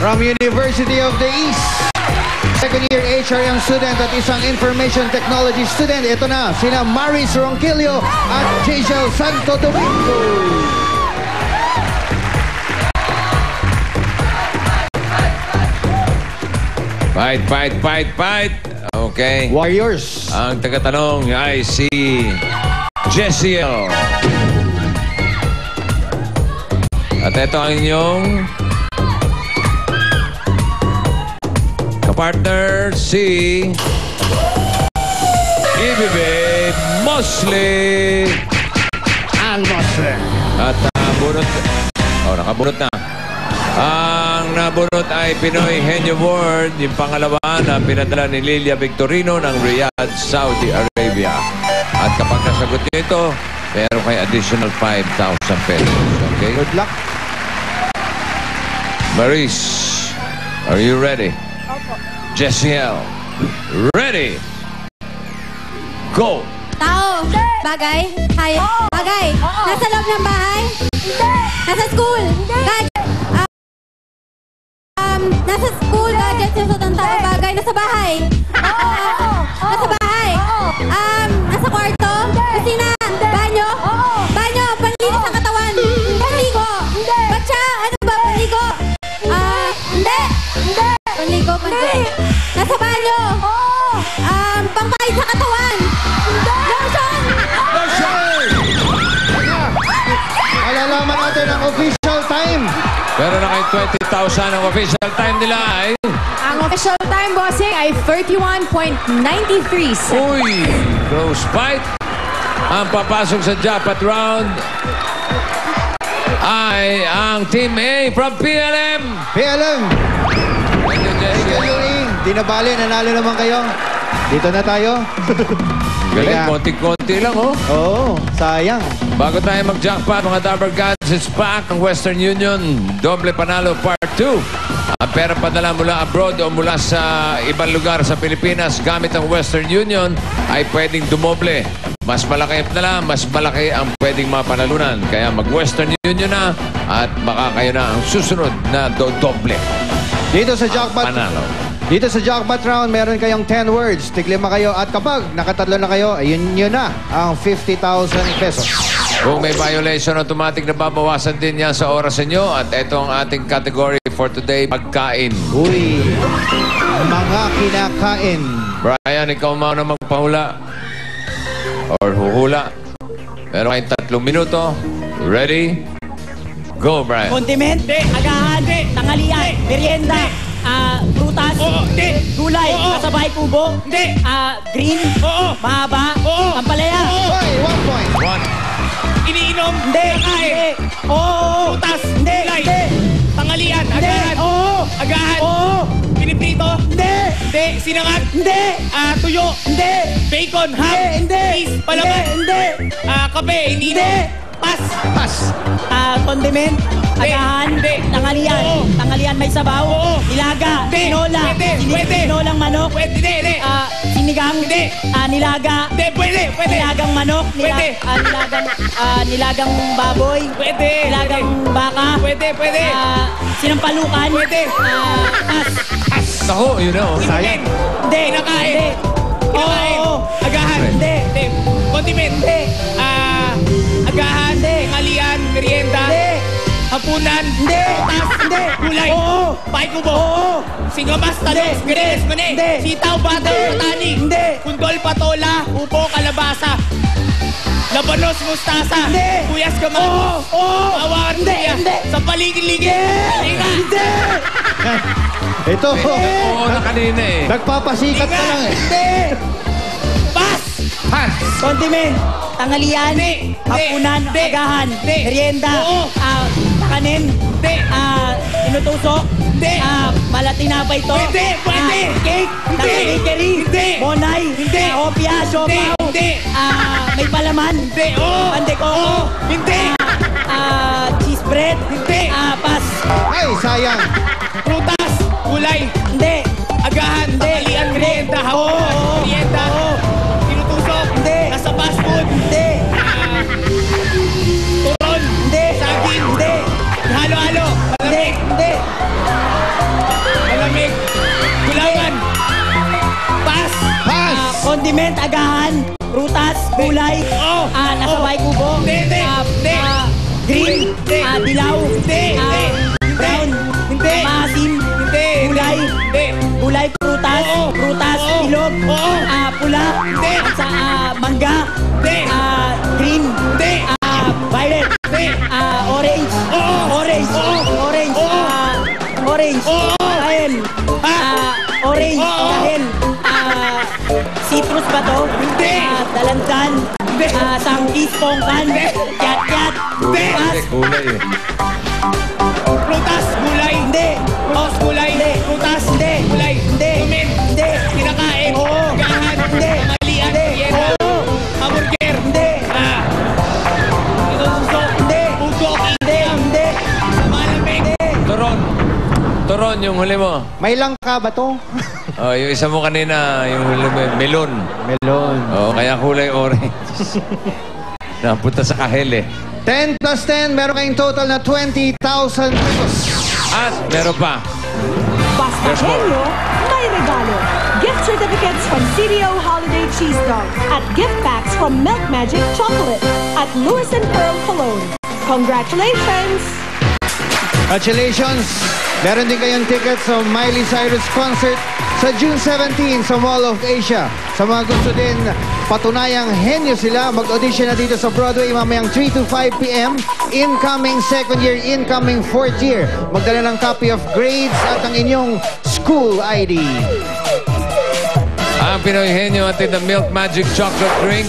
from University of the East. Second year HRM student at isang information technology student. Ito na, sina Maris Ronquillo at Jaisel Santo Domingo. Fight. Okay. Warriors. Ang tagatanong ay si Jessiel. At ito ang inyong kapartner si Ibibe Mosley. Al-Mosley. At nakabunot na. Ang nabunot ay Pinoy Henyo Award, yung pangalawa na pinadala ni Lilia Victorino ng Riyadh, Saudi Arabia. At kapag nasagot niyo ito, meron kayo additional 5,000 pesos. Okay? Good luck. Maris, are you ready? Opo. Jessiel, ready? Go! Tao. Bagay. Hayop. Bagay. Nasa loob ng bahay. Nasa school. Gadget. Nasa school. Gadget. Sa ng tao. Bagay. Nasa bahay. Nasa bahay. Nasa kwarto. Kusina. Banyo. Banyo. Panlinis ang katawan. Panligo. Batsa. Ano ba? Panligo. Hindi. Panligo. Nasa banyo. Pangpahid sa katawan. Malalaman natin ang official time. Meron na kayo 20,000. Ang official time nila ay... Ang official time, bossing, ay 31.93 seconds. Uy! Close fight. Ang papasok sa jackpot round ay ang Team A from PLM. PLM. Thank you, Yuri. Di na bali, nanalo naman kayo. Dito na tayo. Galing, konti-konti lang, oh. Oo, sayang. Bago tayo mag-jackpot, mga Dabber Gods, it's back ang Western Union. Doble panalo, part 2. Ang pera padala mula abroad o mula sa ibang lugar sa Pilipinas gamit ang Western Union ay pwedeng dumoble. Mas malaki na mas malaki ang pwedeng mapanalunan. Kaya mag-Western Union na at baka kayo na ang susunod na doble. Dito sa jackpot. Panalo. Dito sa jackpot round, meron kayong 10 words. Tiglima kayo at kapag nakatatlo na kayo, ayun yun na ang 50,000 pesos. Kung may violation, automatic na babawasan din yan sa oras nyo. At ito ang ating category for today, pagkain. Uy, mga kinakain. Brian, ikaw mauna magpahula. Or huhula. Meron kayong 3 minuto. Ready? Go, Brian. Condiment, agahan, tangalian, merienda, prutas, gulay, kasabay kubo, green, mahaba, pampalaya. Hoy, 1 point. 1. Iniinom, Hindi, kinakain, prutas, gulay, tangalian, agahan, piniprito, hindi, sinangag, tuyo, bacon, ham, cheese, palaman, kape, iniinom, pas, condiment, agahan, tangalian may sabaw, ilaga, tinola, tinolang manok, sinigang, nilaga, nilagang manok, nilagang baboy, nilagang baka, sinampalukan, pas. Ako, yun na, oh. Sayang. Hindi, kinakain, agahan, condiment, agahan, tangalian, merienda, hapunan, prutas, gulay, bahay kubo, singamas, talong, gres, mune, sitaw, bataw, patani, kundol, patola, upo, kalabasa, labanos, mustasa, kuyas, kamatis, bawang, sa paligid-ligid, Ito, Oo na kanina eh. nagpapasikat ka lang eh. pas, Condiment, tangalian, hapunan, agahan, merienda, pakanin, inutusok, malatinapay to, cake, bakery, monay, opia, siopaw, may palaman, pandeko, cheese bread, pas, Ay, sayang. prutas, gulay, agahan, tangalian, merienda, hapunan, merienda, tinutusok, nasa fast food, turon, saging, halo-halo, malamig, Violet. Orange. Orange. Orange. Orange. Dahil. Orange. Dahil. Citrus ba to? Hindi. Dalandan. Sangkis, pongkan. Kyat-kyat. Pass. Kulay eh. Prutas, gulay. Hindi. Prutas, gulay. Hindi. Prutas, Hindi. gulay. Hindi. Tumin. Hindi. Kinakain. Oo. Agahan. Hindi. Tanghalian. Hindi. Merienda. Oo. Hamburger. Hindi. Inutusok. Hindi. Ugok. Hindi. Hindi. Malamig. Turon. Turon yung huli mo. May langka ba to? Oh, yung isa mo kanina, yung huli mo, melon. Melon. Oh, kaya kulay orange. Napunta sa kahel eh. 10 plus 10, meron kayong total na 20,000 pesos. At meron pa. Basta Yes, ma'am. Henyo, may regalo. Gift certificates from CDO Holiday Cheese Dog at gift packs from Milk Magic Chocolate at Lewis and Pearl Cologne. Congratulations! Congratulations! Meron din kayong ticket sa Miley Cyrus concert sa June 17 sa Mall of Asia. Sa mga gusto din patunayang henyo sila, mag-audition na dito sa Broadway mamayang 3 to 5 p.m. Incoming second year, incoming fourth year. Magdala ng copy of grades at ang inyong school ID. Ang Pinoy Henyo at the Milk Magic Chocolate Drink,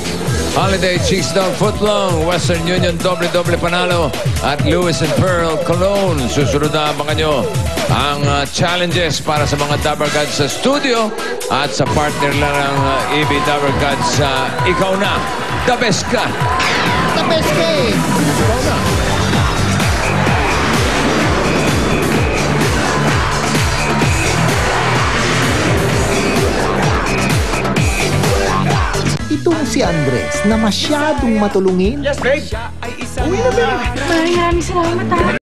Holiday Cheese Dog Footlong, Western Union Doble Panalo at Lewis and Pearl Cologne. Susunod na abangan nyo ang challenges para sa mga Dabber Gods sa studio at sa partner lang ng EB Dabber Gods sa Ikaw Na, The Best Ka. The best game! Ikaw Na. Itong si Andres na masyadong matulungin. Yes, babe. Maraming salamat,